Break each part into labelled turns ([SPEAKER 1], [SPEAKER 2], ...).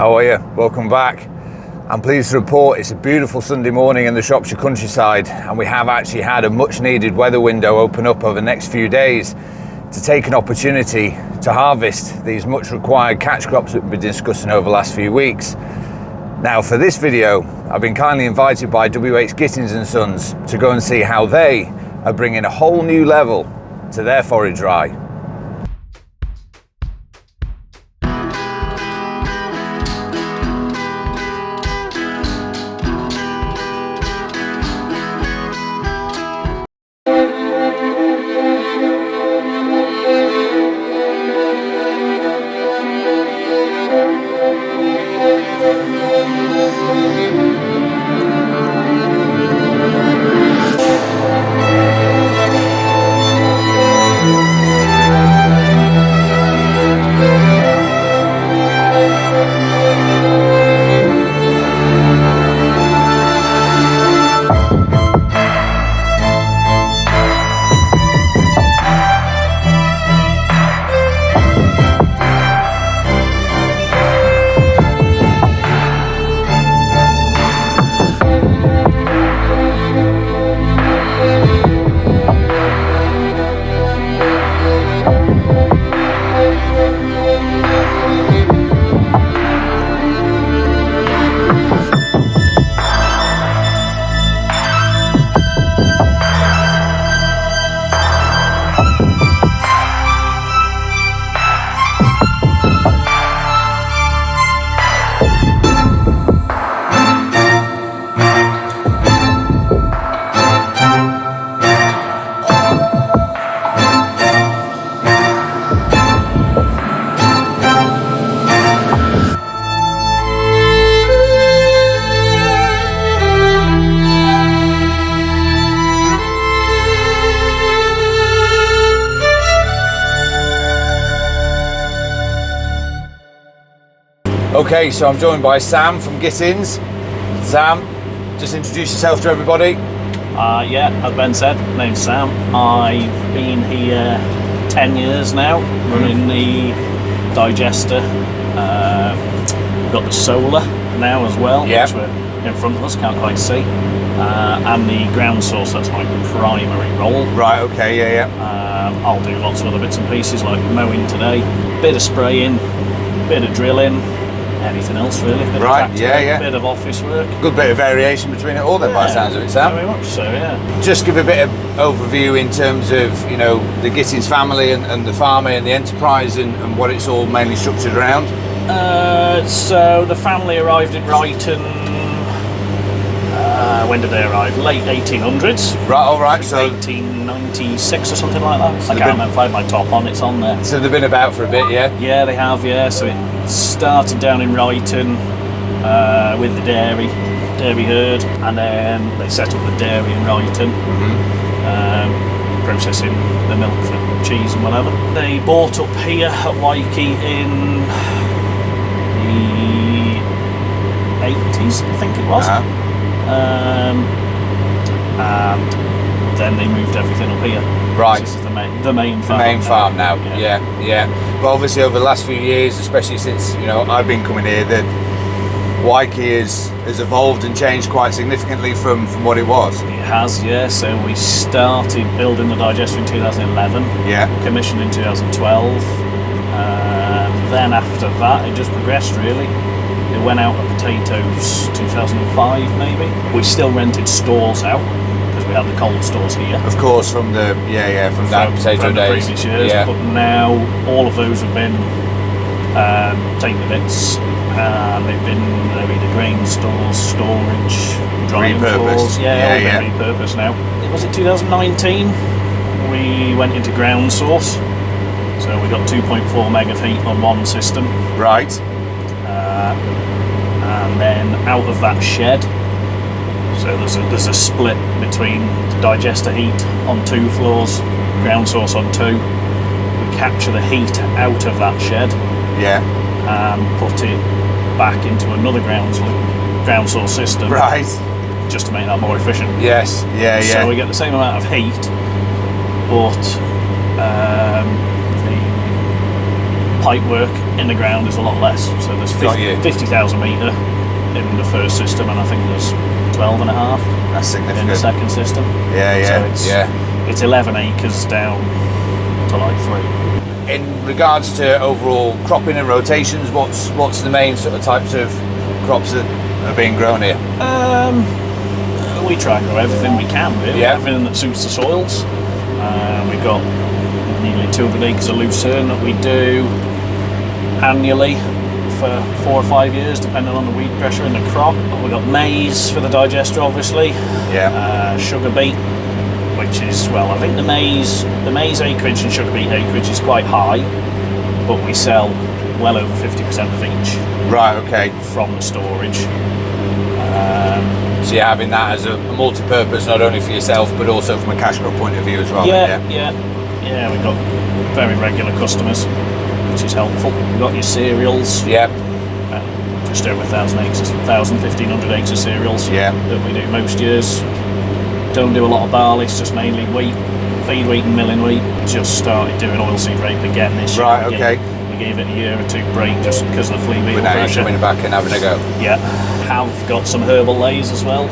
[SPEAKER 1] How are you? Welcome back. I'm pleased to report it's a beautiful Sunday morning in the Shropshire countryside, and we have actually had a much needed weather window open up over the next few days to take an opportunity to harvest these much required catch crops that we've been discussing over the last few weeks. Now for this video, I've been kindly invited by WH Gittins and Sons to go and see how they are bringing a whole new level to their forage rye. Okay, so I'm joined by Sam from Gittins. Sam, just introduce yourself to everybody.
[SPEAKER 2] Yeah, as Ben said, my name's Sam. I've been here 10 years now, running the digester. We've got the solar now as well, which we're in front of us, can't quite see. And the ground source, that's my primary role.
[SPEAKER 1] Right, okay, yeah.
[SPEAKER 2] I'll do lots of other bits and pieces like mowing today, bit of spraying, bit of drilling, anything else really. Bit of tractor, bit of office work.
[SPEAKER 1] Good bit of variation between it all then, by the sounds of it, Sam.
[SPEAKER 2] Very much so, yeah.
[SPEAKER 1] Just give a bit of overview in terms of, you know, the Gittins family and the farming and the enterprise and what it's all mainly structured around.
[SPEAKER 2] So the family arrived in Ryton, when did they arrive? Late 1800s.
[SPEAKER 1] Right, all right. So
[SPEAKER 2] 1896 or something like that.
[SPEAKER 1] So
[SPEAKER 2] I can't remember if I had my top on, it's on there.
[SPEAKER 1] So they've been about for a bit, yeah?
[SPEAKER 2] Yeah, they have, yeah. So it started down in Ryton with the dairy herd, and then they set up the dairy in Ryton, processing the milk for cheese and whatever. They bought up here at Wykey in the 80s, I think it was. And then they moved everything up here.
[SPEAKER 1] Right.
[SPEAKER 2] This is the main farm.
[SPEAKER 1] The main farm now. Yeah. But obviously over the last few years, especially since, you know, I've been coming here, that Wykey has evolved and changed quite significantly from what it was.
[SPEAKER 2] It has, yeah. So we started building the digester in 2011.
[SPEAKER 1] Yeah.
[SPEAKER 2] Commissioned in 2012. Then after that, it just progressed really. It went out of potatoes 2005 maybe. We still rented stores out because we had the cold stores here.
[SPEAKER 1] Of course, from the from potato
[SPEAKER 2] days.
[SPEAKER 1] The
[SPEAKER 2] previous years,
[SPEAKER 1] yeah.
[SPEAKER 2] But now all of those have been taken to bits. They've been either grain stores, storage, drying floors. Yeah, all been repurposed now. Was it 2019? We went into ground source. So we got 2.4 meg of heat on one system.
[SPEAKER 1] Right.
[SPEAKER 2] And then out of that shed, so there's a split between digester heat on 2 floors, ground source on 2. We capture the heat out of that shed, and put it back into another ground source system,
[SPEAKER 1] right?
[SPEAKER 2] Just to make that more efficient.
[SPEAKER 1] Yes, yeah.
[SPEAKER 2] So we get the same amount of heat, but pipe work in the ground is a lot less. So there's 50,000 metre in the first system, and I think there's 12 and a half
[SPEAKER 1] That's significant.
[SPEAKER 2] in the second system. So it's 11 acres down to like 3.
[SPEAKER 1] In regards to overall cropping and rotations, what's the main sort of types of crops that are being grown here?
[SPEAKER 2] We try and grow everything we can, really. Everything that suits the soils. We've got nearly 200 acres of lucerne that we do annually for 4 or 5 years, depending on the weed pressure in the crop. We've got maize for the digester, obviously. Sugar beet, which is, well, I think the maize acreage and sugar beet acreage is quite high, but we sell well over 50% of each.
[SPEAKER 1] Right, okay.
[SPEAKER 2] From the storage.
[SPEAKER 1] So you're having that as a multi-purpose, not only for yourself, but also from a cash crop point of view as well.
[SPEAKER 2] Yeah, we've got very regular customers, which is helpful. We've got your cereals. Just over 1,000 acres, 1,500 acres of cereals that we do most years. Don't do a lot of barley, it's just mainly wheat, feed wheat and milling wheat. Just started doing oilseed rape again this year.
[SPEAKER 1] Right, okay.
[SPEAKER 2] We gave it a year or two break just because of the flea beetle
[SPEAKER 1] But now
[SPEAKER 2] pressure.
[SPEAKER 1] you're coming back and having a go.
[SPEAKER 2] Yeah, have got some herbal lays as well.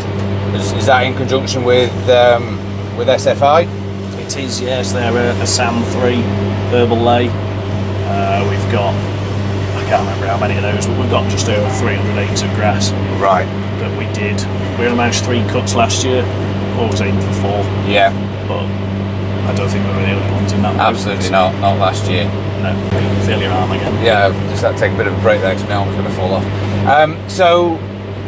[SPEAKER 1] Is that in conjunction with SFI?
[SPEAKER 2] It is, yes. They're a Sam 3 herbal lay. We've got, I can't remember how many of those, but we've got just over 300 acres of grass.
[SPEAKER 1] Right.
[SPEAKER 2] That we did. We only managed 3 cuts last year. Always aiming for 4.
[SPEAKER 1] Yeah.
[SPEAKER 2] But I don't think we were the only ones in that.
[SPEAKER 1] Absolutely not last year.
[SPEAKER 2] No, feel your arm again.
[SPEAKER 1] Yeah, I've just had to take a bit of a break there because my arm's going to fall off. So,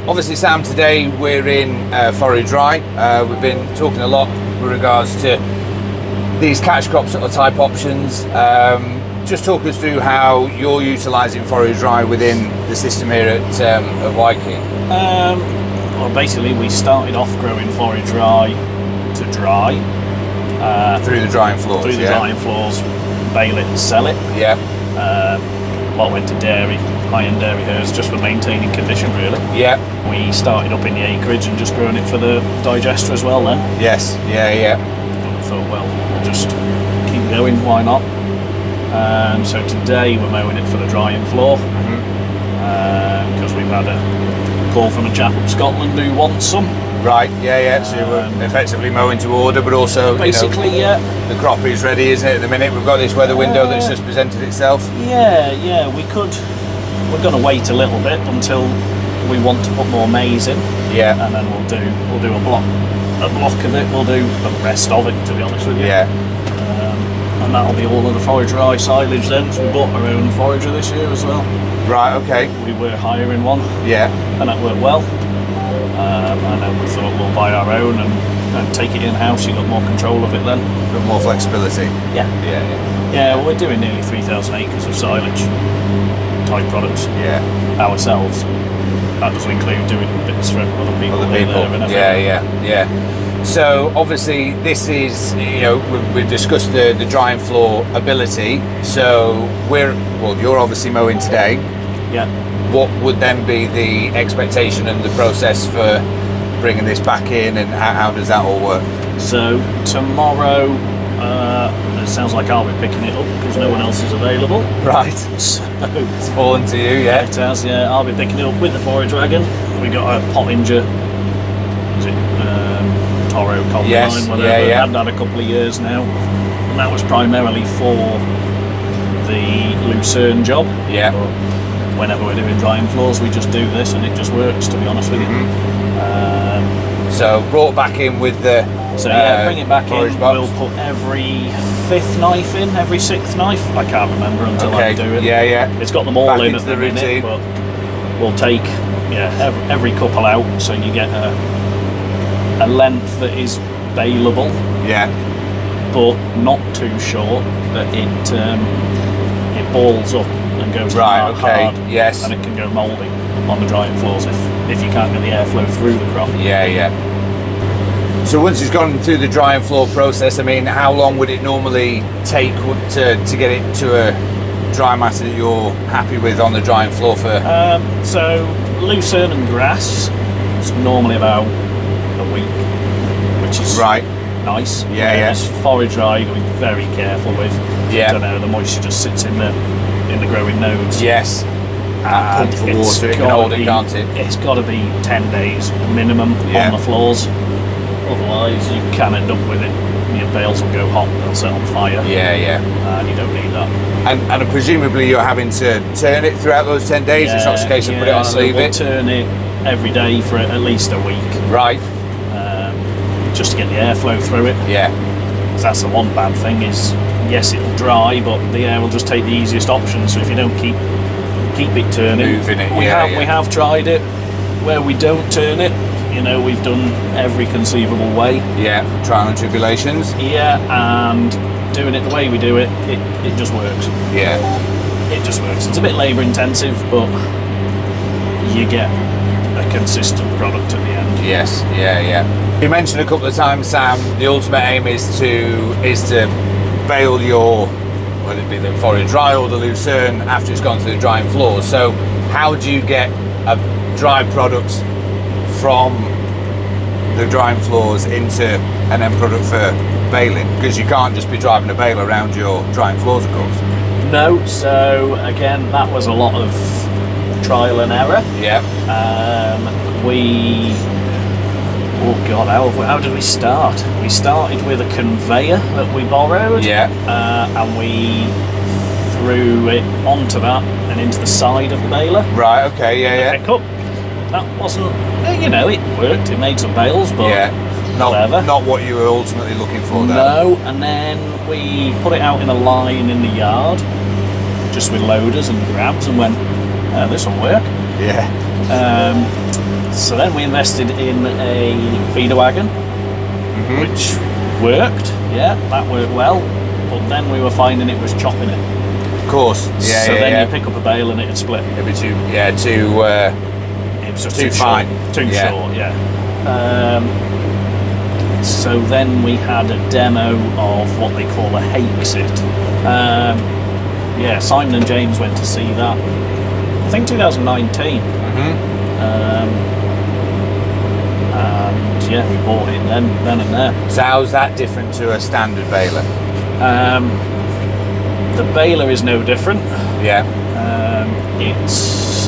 [SPEAKER 1] obviously, Sam, today we're in Forage Rye. We've been talking a lot with regards to these catch crop sort of type options. Just talk us through how you're utilising Forage Rye within the system here at Wykey.
[SPEAKER 2] Well, basically, we started off growing Forage Rye to dry.
[SPEAKER 1] Through the drying floors.
[SPEAKER 2] Through the drying floors, bale it and sell it.
[SPEAKER 1] Yeah.
[SPEAKER 2] A lot went to dairy, high-end dairy herds, just for maintaining condition, really.
[SPEAKER 1] Yeah.
[SPEAKER 2] We started up in the acreage and just growing it for the digester as well then.
[SPEAKER 1] Yes, yeah.
[SPEAKER 2] And we thought, well, we'll just keep going, why not? So today we're mowing it for the drying floor, because we've had a call from a chap up Scotland who wants some.
[SPEAKER 1] Right, yeah. So we're effectively mowing to order, but also
[SPEAKER 2] basically,
[SPEAKER 1] the crop is ready, isn't it? At the minute, we've got this weather window that's just presented itself.
[SPEAKER 2] Yeah. We're going to wait a little bit until we want to put more maize in.
[SPEAKER 1] Yeah.
[SPEAKER 2] And then we'll do a block of it. We'll do the rest of it, to be honest with you.
[SPEAKER 1] Yeah.
[SPEAKER 2] And that'll be all of the Forage Rye silage then. So we bought our own forager this year as well.
[SPEAKER 1] Right. Okay.
[SPEAKER 2] We were hiring one.
[SPEAKER 1] Yeah.
[SPEAKER 2] And that worked well. And then we thought we'll buy our own and take it in-house. You got more control of it then.
[SPEAKER 1] A bit more flexibility.
[SPEAKER 2] Yeah.
[SPEAKER 1] Yeah.
[SPEAKER 2] Well, we're doing nearly 3,000 acres of silage type products ourselves. That doesn't include doing bits for other people.
[SPEAKER 1] Yeah. So obviously this is, we've discussed the drying floor ability. So you're obviously mowing today.
[SPEAKER 2] Yeah.
[SPEAKER 1] What would then be the expectation and the process for bringing this back in, and how does that all work?
[SPEAKER 2] So tomorrow, it sounds like I'll be picking it up because no one else is available.
[SPEAKER 1] Right.
[SPEAKER 2] So
[SPEAKER 1] it's fallen to you, yeah?
[SPEAKER 2] It has, yeah. I'll be picking it up with the forage wagon. We got a Pottinger, is it Toro combine, whatever. I haven't had a couple of years now, and that was primarily for the lucerne job.
[SPEAKER 1] Yeah.
[SPEAKER 2] But whenever we're doing drying floors, we just do this, and it just works, to be honest with you.
[SPEAKER 1] So brought back in with the
[SPEAKER 2] bring it back in.
[SPEAKER 1] Box.
[SPEAKER 2] We'll put every 5th knife in, every 6th knife. I can't remember until I do it.
[SPEAKER 1] Yeah.
[SPEAKER 2] It's got them all
[SPEAKER 1] back
[SPEAKER 2] in
[SPEAKER 1] into
[SPEAKER 2] at the minute, but we'll take every couple out, so you get a length that is baleable.
[SPEAKER 1] Yeah.
[SPEAKER 2] But not too short that it balls up and goes hard,
[SPEAKER 1] yes,
[SPEAKER 2] and it can go mouldy on the drying floors if you can't get the airflow through the crop.
[SPEAKER 1] Yeah. So once it's gone through the drying floor process, I mean, how long would it normally take to get it to a dry matter that you're happy with on the drying floor for?
[SPEAKER 2] So lucerne and grass, it's normally about a week, which is
[SPEAKER 1] right.
[SPEAKER 2] nice.
[SPEAKER 1] Yeah,
[SPEAKER 2] Whereas Forage Rye, you've got to be very careful with.
[SPEAKER 1] Yeah.
[SPEAKER 2] I don't know, the moisture just sits in the growing nodes.
[SPEAKER 1] Yes.
[SPEAKER 2] And
[SPEAKER 1] Pump for water, it can hold it, can't it?
[SPEAKER 2] It's got to be 10 days minimum on the floors. Otherwise, you can end up with it. Your bales will go hot, they'll set on fire.
[SPEAKER 1] Yeah.
[SPEAKER 2] And you don't need that.
[SPEAKER 1] And presumably you're having to turn it throughout those 10 days. It's not just a case of put it on and leave it.
[SPEAKER 2] Turn it every day for at least a week.
[SPEAKER 1] Right.
[SPEAKER 2] Just to get the airflow through it.
[SPEAKER 1] Yeah.
[SPEAKER 2] So that's the one bad thing is, yes, it'll dry, but the air will just take the easiest option. So if you don't keep it turning,
[SPEAKER 1] moving it,
[SPEAKER 2] we have tried it where we don't turn it. You know, we've done every conceivable way.
[SPEAKER 1] Yeah, trial and tribulations.
[SPEAKER 2] Yeah, and doing it the way we do it, it just works.
[SPEAKER 1] Yeah.
[SPEAKER 2] It just works. It's a bit labour intensive, but you get a consistent product at the end.
[SPEAKER 1] Yes, yeah. You mentioned a couple of times, Sam, the ultimate aim is to bale your, whether it be the Forage Rye or the Lucerne after it's gone to the drying floors. So how do you get a dry product from the drying floors into an end product for baling? Because you can't just be driving a bale around your drying floors, of course.
[SPEAKER 2] No, so again, that was a lot of trial and error.
[SPEAKER 1] Yeah.
[SPEAKER 2] How did we start? We started with a conveyor that we borrowed.
[SPEAKER 1] Yeah.
[SPEAKER 2] And we threw it onto that and into the side of the baler.
[SPEAKER 1] Right, okay, yeah.
[SPEAKER 2] Pickup. That wasn't, it worked. It made some bales, but whatever.
[SPEAKER 1] Not what you were ultimately looking for, though.
[SPEAKER 2] No, and then we put it out in a line in the yard, just with loaders and grabs, and went, this will work.
[SPEAKER 1] Yeah.
[SPEAKER 2] So then we invested in a feeder wagon, which worked. Yeah, that worked well. But then we were finding it was chopping it.
[SPEAKER 1] Of course. Yeah.
[SPEAKER 2] So then you pick up a bale and it'd split.
[SPEAKER 1] It'd be too
[SPEAKER 2] It was just
[SPEAKER 1] too fine.
[SPEAKER 2] Too short. Yeah. So then we had a demo of what they call a Hakesit. Simon and James went to see that. I think 2019. And we bought it then and there.
[SPEAKER 1] So how's that different to a standard baler?
[SPEAKER 2] The baler is no different.
[SPEAKER 1] Yeah.
[SPEAKER 2] It's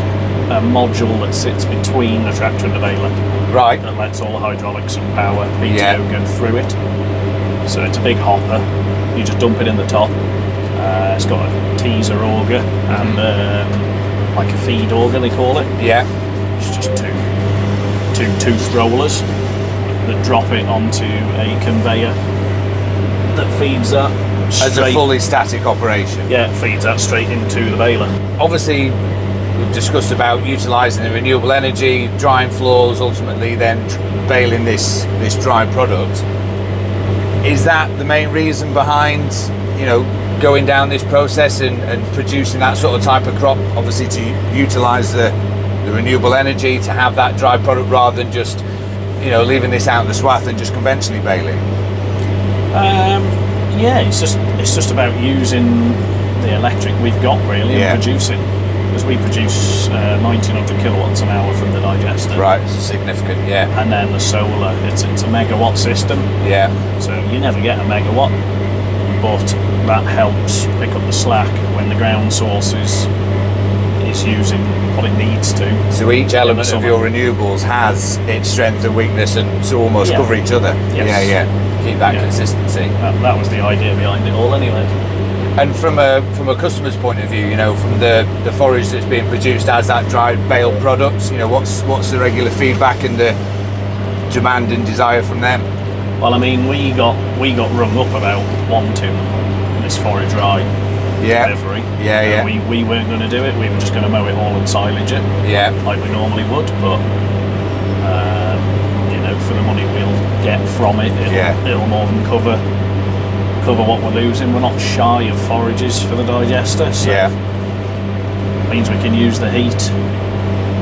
[SPEAKER 2] a module that sits between the tractor and the baler.
[SPEAKER 1] Right.
[SPEAKER 2] That lets all the hydraulics and power PTO go through it. So it's a big hopper. You just dump it in the top. It's got a teaser auger and like a feed auger they call it.
[SPEAKER 1] Yeah.
[SPEAKER 2] It's just two tooth rollers that drop it onto a conveyor that feeds that
[SPEAKER 1] as a fully static operation.
[SPEAKER 2] Yeah, it feeds that straight into the baler.
[SPEAKER 1] Obviously, we've discussed about utilising the renewable energy, drying floors, ultimately then baling this dry product. Is that the main reason behind, going down this process and producing that sort of type of crop? Obviously, to utilise the renewable energy to have that dry product rather than just, leaving this out in the swath and just conventionally baling.
[SPEAKER 2] It's just about using the electric we've got really and producing. Because we produce 1900 kilowatts an hour from the digester.
[SPEAKER 1] Right, it's significant, yeah.
[SPEAKER 2] And then the solar, it's a megawatt system.
[SPEAKER 1] Yeah.
[SPEAKER 2] So you never get a megawatt, but that helps pick up the slack when the ground source is using what it needs to.
[SPEAKER 1] So each element of your renewables has its strength and weakness and to almost cover each other.
[SPEAKER 2] Yes.
[SPEAKER 1] Yeah. Keep that consistency.
[SPEAKER 2] That was the idea behind it all anyway.
[SPEAKER 1] And from a customer's point of view, from the forage that's being produced as that dried bale product, what's the regular feedback and the demand and desire from them?
[SPEAKER 2] Well, I mean, we got rung up about wanting this Forage Rye delivery.
[SPEAKER 1] Yeah.
[SPEAKER 2] We weren't going to do it. We were just going to mow it all and silage it.
[SPEAKER 1] Yeah.
[SPEAKER 2] Like we normally would, but for the money we'll get from it, it'll more than cover what we're losing. We're not shy of forages for the digester, so it means we can use the heat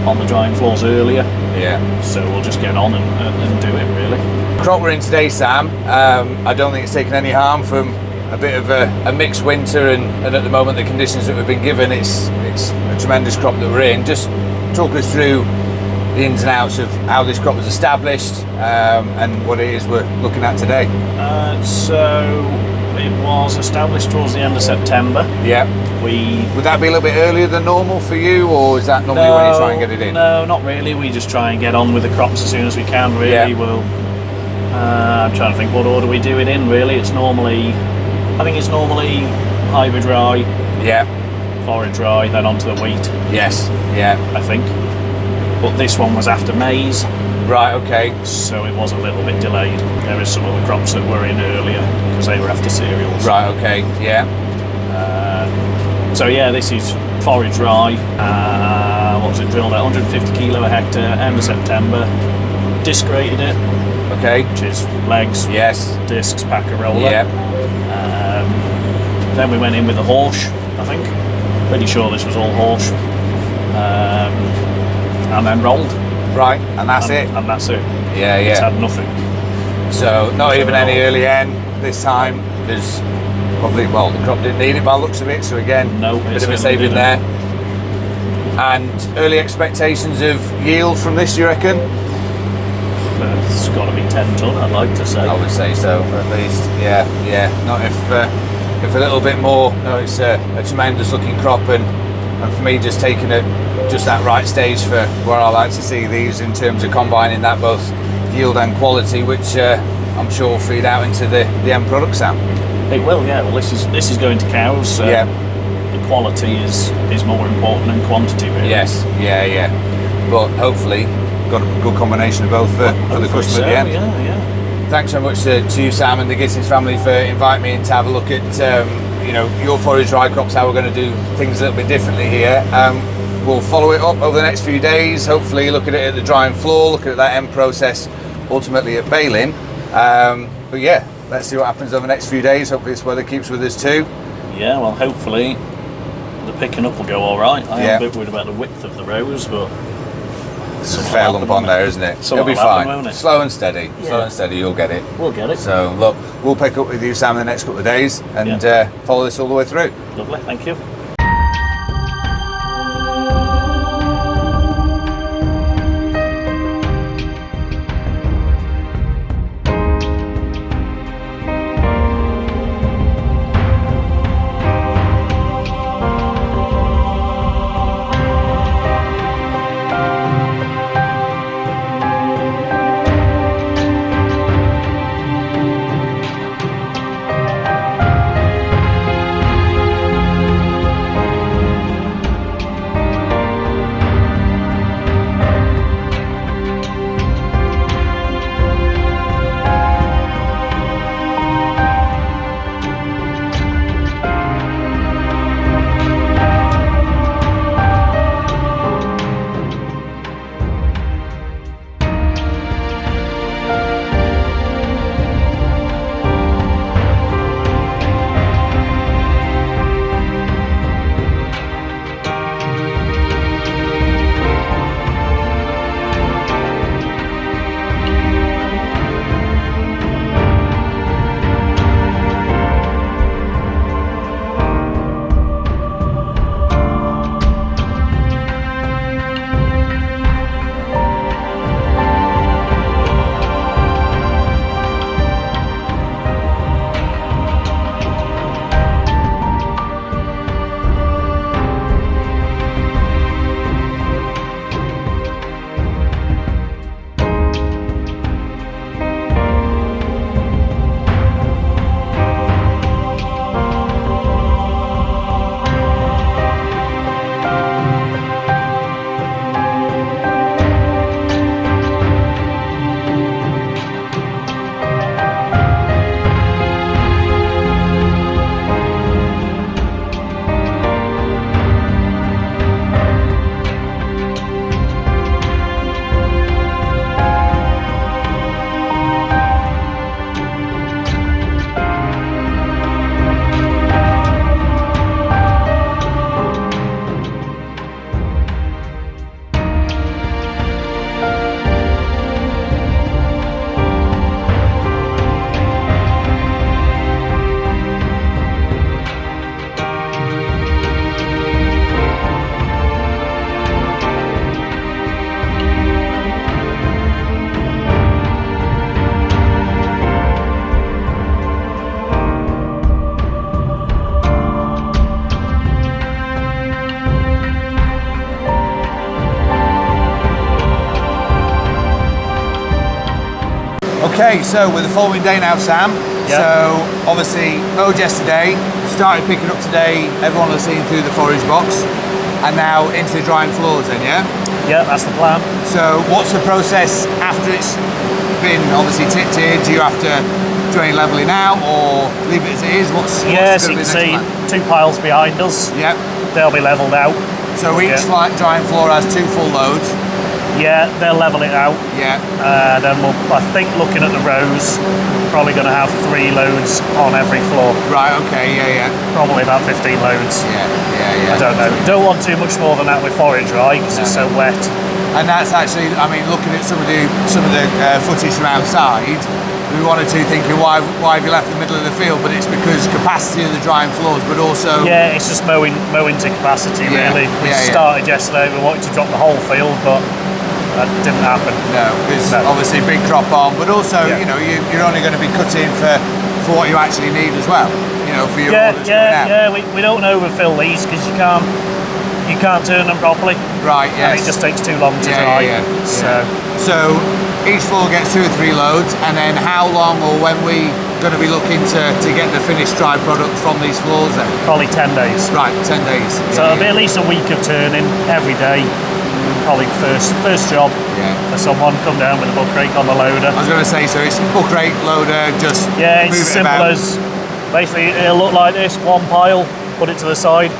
[SPEAKER 2] on the drying floors earlier.
[SPEAKER 1] Yeah.
[SPEAKER 2] So we'll just get on and do it really.
[SPEAKER 1] Crop we're in today, Sam, I don't think it's taken any harm from a bit of a mixed winter and at the moment the conditions that we've been given, it's a tremendous crop that we're in. Just talk us through the ins and outs of how this crop was established and what it is we're looking at today.
[SPEAKER 2] So it was established towards the end of September.
[SPEAKER 1] Yeah. Would that be a little bit earlier than normal for you, or is that normally when you try and get it in?
[SPEAKER 2] No, not really. We just try and get on with the crops as soon as we can, really.
[SPEAKER 1] Yeah.
[SPEAKER 2] I'm trying to think what order we do it in, really. I think it's normally hybrid rye,
[SPEAKER 1] Yeah.
[SPEAKER 2] forage rye, then onto the wheat,
[SPEAKER 1] Yes. Yeah.
[SPEAKER 2] I think. But this one was after maize,
[SPEAKER 1] Right. Okay.
[SPEAKER 2] so it was a little bit delayed. There is some other crops that were in earlier because they were after cereals.
[SPEAKER 1] Right. Okay. Yeah.
[SPEAKER 2] So yeah, this is forage rye. What was it drilled at? 150 kilo a hectare, end of September. Disc rated it,
[SPEAKER 1] Okay.
[SPEAKER 2] which is legs,
[SPEAKER 1] Yes.
[SPEAKER 2] discs, packer roller.
[SPEAKER 1] Yeah.
[SPEAKER 2] Then we went in with a horse, I think. Pretty sure this was all horse. And then rolled.
[SPEAKER 1] Right. And that's it.
[SPEAKER 2] And that's it.
[SPEAKER 1] Yeah.
[SPEAKER 2] It's
[SPEAKER 1] Yeah.
[SPEAKER 2] had nothing.
[SPEAKER 1] So not even any
[SPEAKER 2] roll.
[SPEAKER 1] early end this time. There's probably, well, the crop didn't need it by the looks of it. So again,
[SPEAKER 2] No,
[SPEAKER 1] bit
[SPEAKER 2] it
[SPEAKER 1] of a
[SPEAKER 2] certainly
[SPEAKER 1] saving
[SPEAKER 2] didn't.
[SPEAKER 1] there. And early expectations of yield from this, you reckon?
[SPEAKER 2] It's got to be 10 tonne, I'd like to say.
[SPEAKER 1] I would say so, at least. Yeah, yeah. Not if a little bit more. No, it's a tremendous looking crop, and for me, just taking it just that right stage for where I like to see these in terms of combining that both yield and quality, which I'm sure will feed out into the end product, Sam.
[SPEAKER 2] It will, yeah. Well, this is going to cows. So
[SPEAKER 1] Yeah.
[SPEAKER 2] The quality is more important than quantity, really.
[SPEAKER 1] Yes, yeah, yeah. But hopefully, got a good combination of both for the
[SPEAKER 2] Hopefully
[SPEAKER 1] customer at the end.
[SPEAKER 2] Yeah, yeah.
[SPEAKER 1] Thanks so much to you, Sam, and the Gittins family for inviting me in to have a look at your forage rye crops, how we're going to do things a little bit differently here. We'll follow it up over the next few days, hopefully look at it at the drying floor, look at that end process, ultimately at baling. But yeah, let's see what happens over the next few days. Hopefully this weather keeps with us too.
[SPEAKER 2] Yeah, well, hopefully the picking up will go all right. I
[SPEAKER 1] Yeah.
[SPEAKER 2] am a bit worried about the width of the rows, but
[SPEAKER 1] It's a fair lump on there, isn't it? It'll
[SPEAKER 2] Something
[SPEAKER 1] be
[SPEAKER 2] will happen,
[SPEAKER 1] fine.
[SPEAKER 2] won't it?
[SPEAKER 1] Slow and steady. Slow
[SPEAKER 2] Yeah.
[SPEAKER 1] and steady, you'll get it.
[SPEAKER 2] we'll get it.
[SPEAKER 1] So look, we'll pick up with you, Sam, in the next couple of days and follow this all the way through.
[SPEAKER 2] Lovely, thank you.
[SPEAKER 1] Okay, so we're the following day now, Sam.
[SPEAKER 2] Yeah.
[SPEAKER 1] So obviously mowed yesterday, started picking up today, everyone has seen through the forage box, and now into the drying floors then, yeah?
[SPEAKER 2] Yeah, that's the plan.
[SPEAKER 1] So what's the process after it's been obviously tipped here? Do you have to do any levelling out or leave it as it is? What's
[SPEAKER 2] Yes,
[SPEAKER 1] going
[SPEAKER 2] you
[SPEAKER 1] to
[SPEAKER 2] can
[SPEAKER 1] be the
[SPEAKER 2] see
[SPEAKER 1] next
[SPEAKER 2] 2 piles behind us.
[SPEAKER 1] plan? Yep.
[SPEAKER 2] They'll be levelled out.
[SPEAKER 1] So each drying floor has 2 full loads.
[SPEAKER 2] Yeah, they'll level it out.
[SPEAKER 1] Yeah.
[SPEAKER 2] Then we'll, I think, looking at the rows, probably going to have 3 loads on every floor.
[SPEAKER 1] Right. Okay. Yeah.
[SPEAKER 2] Probably about 15 loads.
[SPEAKER 1] Yeah.
[SPEAKER 2] I don't know. Don't want too much more than that with Forage Rye because it's so wet.
[SPEAKER 1] And that's actually, I mean, looking at some of the footage from outside, we wanted to thinking why have you left the middle of the field? But it's because capacity of the drying floors, but also
[SPEAKER 2] Yeah, it's just mowing to capacity really. We started yesterday. We wanted to drop the whole field, but that didn't happen.
[SPEAKER 1] No, because obviously big crop on, but also you know you're only going to be cutting for what you actually need as well. You know, for your orders coming out.
[SPEAKER 2] Yeah. We don't overfill these because you can't turn them properly.
[SPEAKER 1] Right. Yes.
[SPEAKER 2] And it just takes too long to dry.
[SPEAKER 1] So each floor gets 2 or 3 loads, and then how long or when we going to be looking to get the finished dry product from these floors then?
[SPEAKER 2] Probably 10 days.
[SPEAKER 1] Right, 10 days.
[SPEAKER 2] So it'll be at least a week of turning every day. Probably first job for someone, come down with a buck rake on the loader.
[SPEAKER 1] I was going to say, so it's buck rake loader, just
[SPEAKER 2] it's
[SPEAKER 1] move
[SPEAKER 2] as
[SPEAKER 1] it
[SPEAKER 2] simple
[SPEAKER 1] about.
[SPEAKER 2] as basically it'll look like this: 1 pile, put it to the side,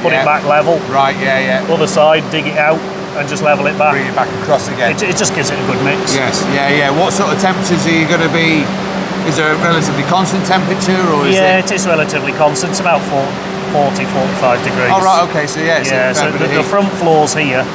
[SPEAKER 2] put it back level.
[SPEAKER 1] Right, yeah.
[SPEAKER 2] Other side, dig it out, and just level it back.
[SPEAKER 1] Bring it back across again.
[SPEAKER 2] It just gives it a good mix.
[SPEAKER 1] Yes, yeah. What sort of temperatures are you going to be? Is there a relatively constant temperature, or is
[SPEAKER 2] it is relatively constant. It's about 40, 45 degrees.
[SPEAKER 1] Oh right, okay. So
[SPEAKER 2] so the front floors here,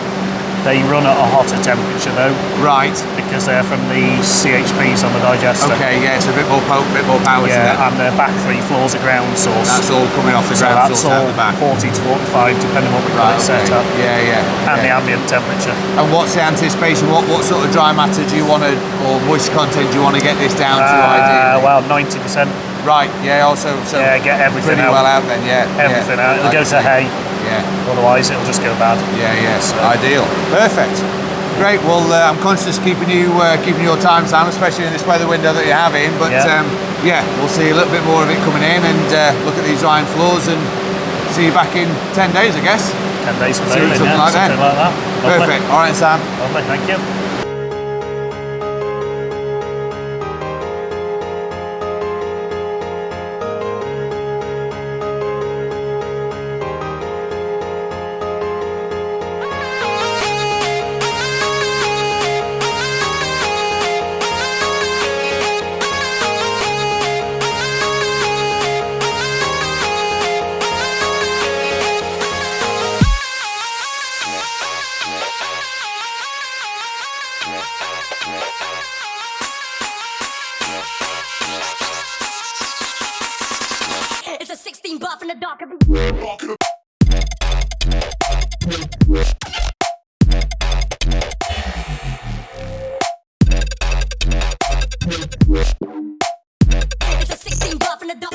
[SPEAKER 2] they run at a hotter temperature though.
[SPEAKER 1] Right.
[SPEAKER 2] Because they're from the CHPs on the digester.
[SPEAKER 1] Okay, so a bit more power to that.
[SPEAKER 2] And the back 3 floors are ground source.
[SPEAKER 1] That's all coming off the ground source out the back.
[SPEAKER 2] 40 to 45, depending on what we've got it set up. And the ambient temperature.
[SPEAKER 1] And what's the anticipation? What sort of dry matter do you want to, or moisture content do you want to get this down to ideally?
[SPEAKER 2] Well, 90%.
[SPEAKER 1] Right, also so
[SPEAKER 2] get everything
[SPEAKER 1] pretty
[SPEAKER 2] out.
[SPEAKER 1] well out then,
[SPEAKER 2] Everything out. It'll go to hay. Otherwise, it'll just go bad.
[SPEAKER 1] So. Ideal. Perfect. Great. Well, I'm conscious keeping your time, Sam, especially in this weather window that you're having. But we'll see a little bit more of it coming in and look at these drying floors and see you back in 10 days, I guess.
[SPEAKER 2] 10 days from
[SPEAKER 1] now. Something like that. Perfect. All right, Sam.
[SPEAKER 2] Lovely. Thank you.
[SPEAKER 3] It's a 16 buff in the dark of the It's a 16 buff in the dark.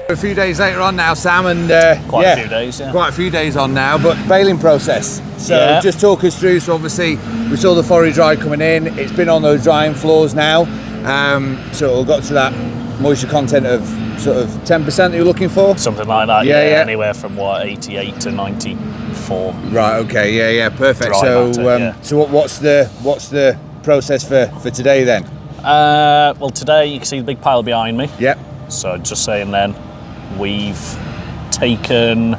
[SPEAKER 1] A few days later on now, Sam, and
[SPEAKER 2] quite a few days,
[SPEAKER 1] quite a few days on now, but baling process. So just talk us through. So obviously we saw the Forage Rye coming in. It's been on those drying floors now, so it got to that moisture content of sort of 10% that you're looking for.
[SPEAKER 2] Something like that. Anywhere from 88 to 94.
[SPEAKER 1] Right. Okay. Yeah. Perfect.
[SPEAKER 2] Dry matter,
[SPEAKER 1] so what's the process for today then?
[SPEAKER 2] Well, today you can see the big pile behind me.
[SPEAKER 1] Yep.
[SPEAKER 2] So just saying then, we've taken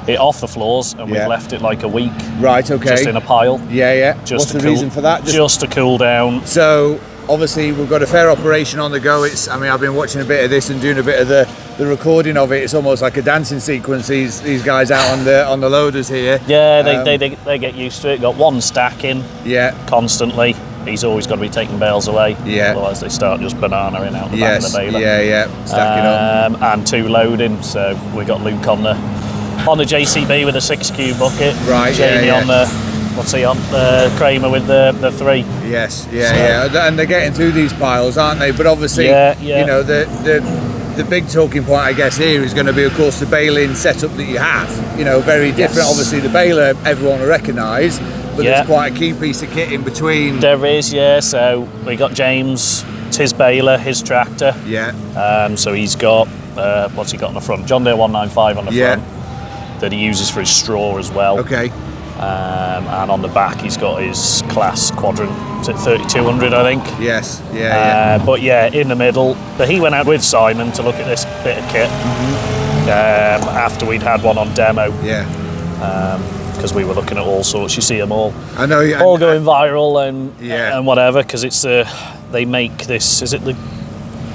[SPEAKER 2] it off the floors and we've left it like a week.
[SPEAKER 1] Right, okay.
[SPEAKER 2] Just in a pile.
[SPEAKER 1] Yeah. What's the reason for that?
[SPEAKER 2] Just to cool down.
[SPEAKER 1] So obviously we've got a fair operation on the go. I've been watching a bit of this and doing a bit of the recording of it. It's almost like a dancing sequence. These guys out on the loaders here.
[SPEAKER 2] Yeah, they get used to it. Got one stacking. Constantly. He's always got to be taking bales away. Otherwise they start just bananaing out the back of the baler.
[SPEAKER 1] Stacking up.
[SPEAKER 2] And 2 loading. So we got Luke on the JCB with a 6 cube bucket.
[SPEAKER 1] Right.
[SPEAKER 2] Jamie on the what's he on? Kramer with the 3.
[SPEAKER 1] Yes. And they're getting through these piles, aren't they? But obviously, you know, the big talking point, I guess, here is going to be, of course, the baling setup that you have. You know, very different.
[SPEAKER 2] Yes.
[SPEAKER 1] Obviously, the baler everyone will recognise, but there's quite a key piece of kit in between.
[SPEAKER 2] There is, yeah. So we got James. It's his baler, his tractor.
[SPEAKER 1] Yeah.
[SPEAKER 2] So he's got what's he got on the front? John Deere 195 on the front that he uses for his straw as well.
[SPEAKER 1] Okay.
[SPEAKER 2] And on the back he's got his class quadrant. Is it 3200, I think?
[SPEAKER 1] Yes. Yeah.
[SPEAKER 2] But yeah, in the middle. But he went out with Simon to look at this bit of kit after we'd had one on demo.
[SPEAKER 1] Yeah.
[SPEAKER 2] Because we were looking at all sorts. You see them all.
[SPEAKER 1] I know.
[SPEAKER 2] All going viral and whatever. Because it's they make this. Is it the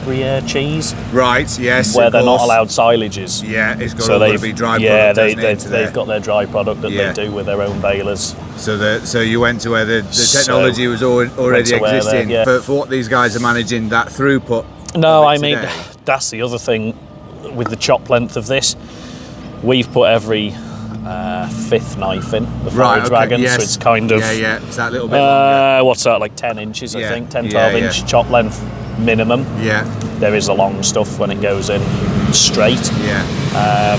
[SPEAKER 2] Gruyere cheese?
[SPEAKER 1] Right. Yes.
[SPEAKER 2] Where they're not allowed silages.
[SPEAKER 1] Yeah. It's got to be dry product.
[SPEAKER 2] Yeah. They've got their dry product that they do with their own balers.
[SPEAKER 1] So you went to where the technology was already existing. For what these guys are managing, that throughput.
[SPEAKER 2] No, I mean that's the other thing with the chop length of this. We've put every fifth knife in the Forage Dragon, so it's kind of
[SPEAKER 1] it's that little bit longer.
[SPEAKER 2] What's that, like 10 inches I think, 10-12 inch chop length minimum. There is the long stuff when it goes in straight,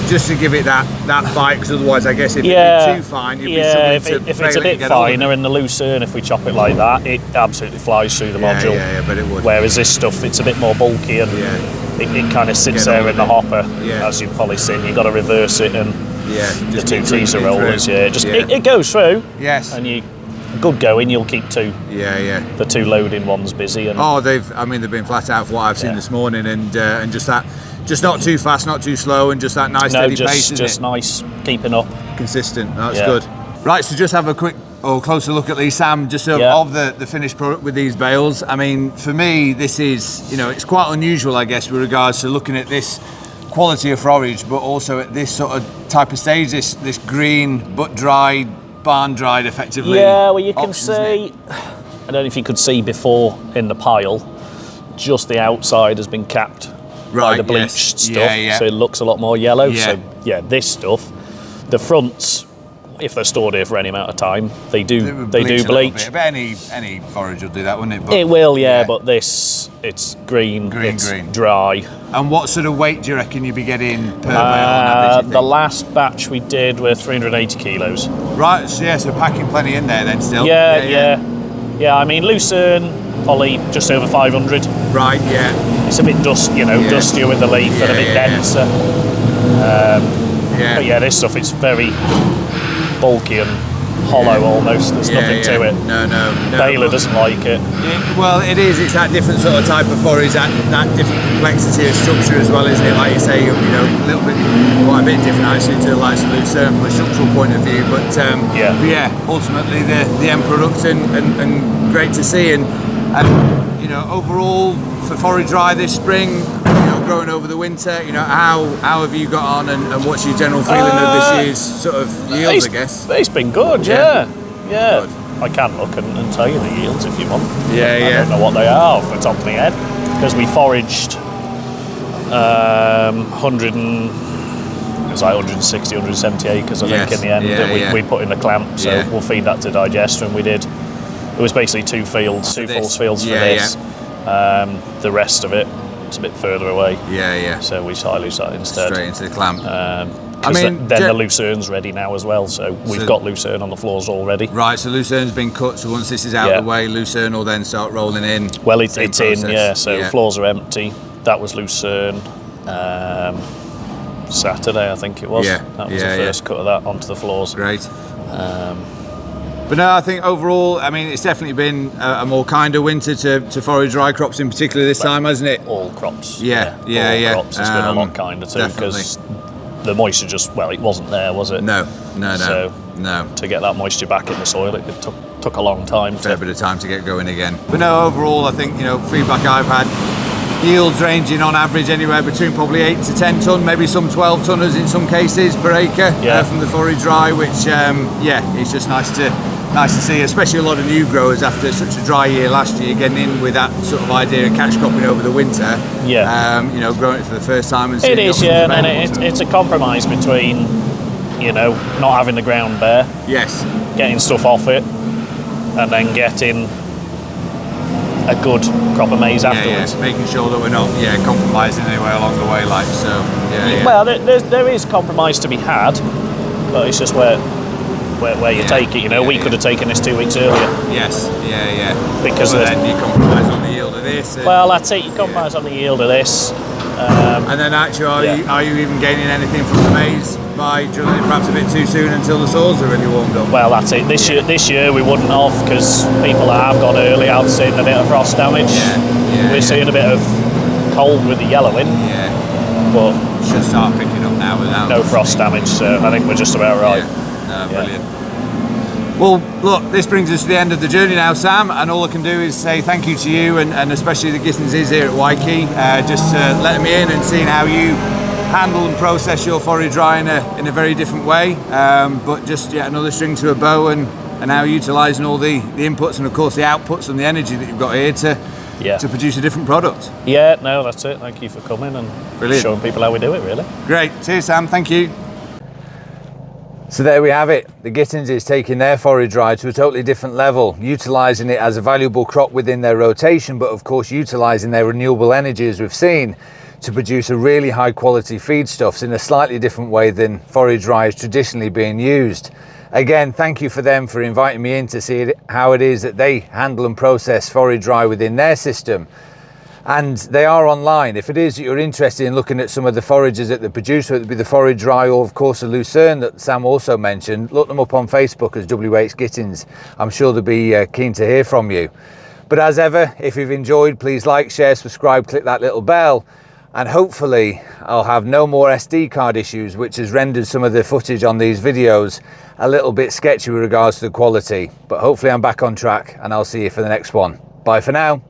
[SPEAKER 2] just to give it that bite, because otherwise I guess if it'd be too fine you'd be struggling if it's a bit finer in the lucerne, if we chop it like that, it absolutely flies through the module.
[SPEAKER 1] But it would.
[SPEAKER 2] Whereas this stuff, it's a bit more bulky and it kind of sits there in the hopper as you polish in. You've got to reverse it and the two teaser rollers, it goes through.
[SPEAKER 1] Yes.
[SPEAKER 2] And you good going, you'll keep two. The two loading ones busy. And
[SPEAKER 1] they've been flat out for what I've seen this morning, and just not too fast, not too slow, and just that nice steady pace.
[SPEAKER 2] Just nice, keeping up,
[SPEAKER 1] consistent. That's good. Right, so just have a quick closer look at these, Sam, just of the finished product with these bales. I mean, for me, this is, it's quite unusual, I guess, with regards to looking at this quality of forage, but also at this sort of type of stage, this green but dried, barn dried effectively.
[SPEAKER 2] Yeah, well, you can see, I don't know if you could see before in the pile, just the outside has been capped by the bleached stuff, so it looks a lot more yellow. So this stuff, the fronts, if they're stored here for any amount of time, they do bleach.
[SPEAKER 1] But any forage will do that, wouldn't it? But,
[SPEAKER 2] it will, but this, it's green, it's dry.
[SPEAKER 1] And what sort of weight do you reckon you'd be getting per bale on average?
[SPEAKER 2] The last batch we did were 380 kilos.
[SPEAKER 1] Right, so packing plenty in there then still.
[SPEAKER 2] Yeah, I mean, lucerne, probably just over 500.
[SPEAKER 1] Right,
[SPEAKER 2] It's a bit dustier with the leaf and a bit denser. But this stuff, it's very bulky and hollow almost. There's nothing to it.
[SPEAKER 1] No.
[SPEAKER 2] Baler doesn't like it.
[SPEAKER 1] Well, it is. It's that different sort of type of forage, that different complexity of structure as well, isn't it? Like you say, a little bit, quite a bit different actually to the likes of lucerne from a structural point of view. But ultimately the end product and great to see. And overall for Forage Rye this spring, growing over the winter, how have you got on, and what's your general feeling of this year's sort of yields, I guess?
[SPEAKER 2] It's been good, yeah. Good. I can look and tell you the yields if you want. I don't know what they are off the top of my head, because we foraged 160, 170 acres, I think, in the end, that we put in the clamp, so we'll feed that to digestion. We did. It was basically two full fields for this. The rest of it, it's a bit further away. So we silage that instead.
[SPEAKER 1] Straight into the clamp.
[SPEAKER 2] Then the lucerne's ready now as well, so we've got lucerne on the floors already.
[SPEAKER 1] Right, so lucerne's been cut, so once this is out of the way, lucerne will then start rolling in.
[SPEAKER 2] Well, it's in, so floors are empty. That was lucerne. Saturday, I think it was. That was the first cut of that onto the floors.
[SPEAKER 1] Great. But no, I think overall, it's definitely been a more kinder winter to Forage Rye crops in particular this time, hasn't it?
[SPEAKER 2] All crops.
[SPEAKER 1] Yeah.
[SPEAKER 2] All crops has been a lot kinder too, because the moisture it wasn't there, was it?
[SPEAKER 1] No.
[SPEAKER 2] So to get that moisture back in the soil, it took a long time.
[SPEAKER 1] Fair bit of time to get going again. But no, overall, I think, feedback I've had, yields ranging on average anywhere between probably 8 to 10 tonne, maybe some 12 tonners in some cases per acre from the Forage Rye, which it's just nice to see, especially a lot of new growers after such a dry year last year, getting in with that sort of idea of catch cropping over the winter. Growing it for the first time and seeing
[SPEAKER 2] it is, and it's a compromise between, not having the ground bare, getting stuff off it, and then getting a good crop of maize afterwards.
[SPEAKER 1] Making sure that we're not compromising anywhere along the way, like so.
[SPEAKER 2] Well, there is compromise to be had, but it's just where you take it. We could have taken this 2 weeks earlier.
[SPEAKER 1] Yes,
[SPEAKER 2] Because
[SPEAKER 1] then you compromise on the yield of this.
[SPEAKER 2] Well, that's it. You compromise on the yield of this.
[SPEAKER 1] And then actually, are you even gaining anything from the maize by drilling it perhaps a bit too soon until the soils are really warmed up?
[SPEAKER 2] Well, that's it. This year we wouldn't have, because people have gone early. I've seen a bit of frost damage. We're seeing a bit of cold with the yellowing. But
[SPEAKER 1] should start picking up now without
[SPEAKER 2] no frost damage, so I think we're just about right.
[SPEAKER 1] Brilliant. Well, look, this brings us to the end of the journey now, Sam, and all I can do is say thank you to you and especially the Gittinses here at Wykey, just letting me in and seeing how you handle and process your forage rye in a very different way, but just yet another string to a bow, and now utilising all the inputs and of course the outputs and the energy that you've got here to produce a different product.
[SPEAKER 2] Yeah, no, that's it. Thank you for coming and showing people how we do it, really.
[SPEAKER 1] Great. Cheers, Sam. Thank you. So there we have it. The Gittins is taking their forage rye to a totally different level, utilising it as a valuable crop within their rotation, but of course utilising their renewable energy, as we've seen, to produce a really high quality feedstuffs in a slightly different way than forage rye is traditionally being used. Again, thank you for them for inviting me in to see how it is that they handle and process forage rye within their system. And they are online. If it is that you're interested in looking at some of the forages that they produce, whether it be the Forage Rye or of course the Lucerne that Sam also mentioned, look them up on Facebook as WH Gittins. I'm sure they'll be keen to hear from you. But as ever, if you've enjoyed, please like, share, subscribe, click that little bell, and hopefully I'll have no more SD card issues, which has rendered some of the footage on these videos a little bit sketchy with regards to the quality. But hopefully I'm back on track, and I'll see you for the next one. Bye for now.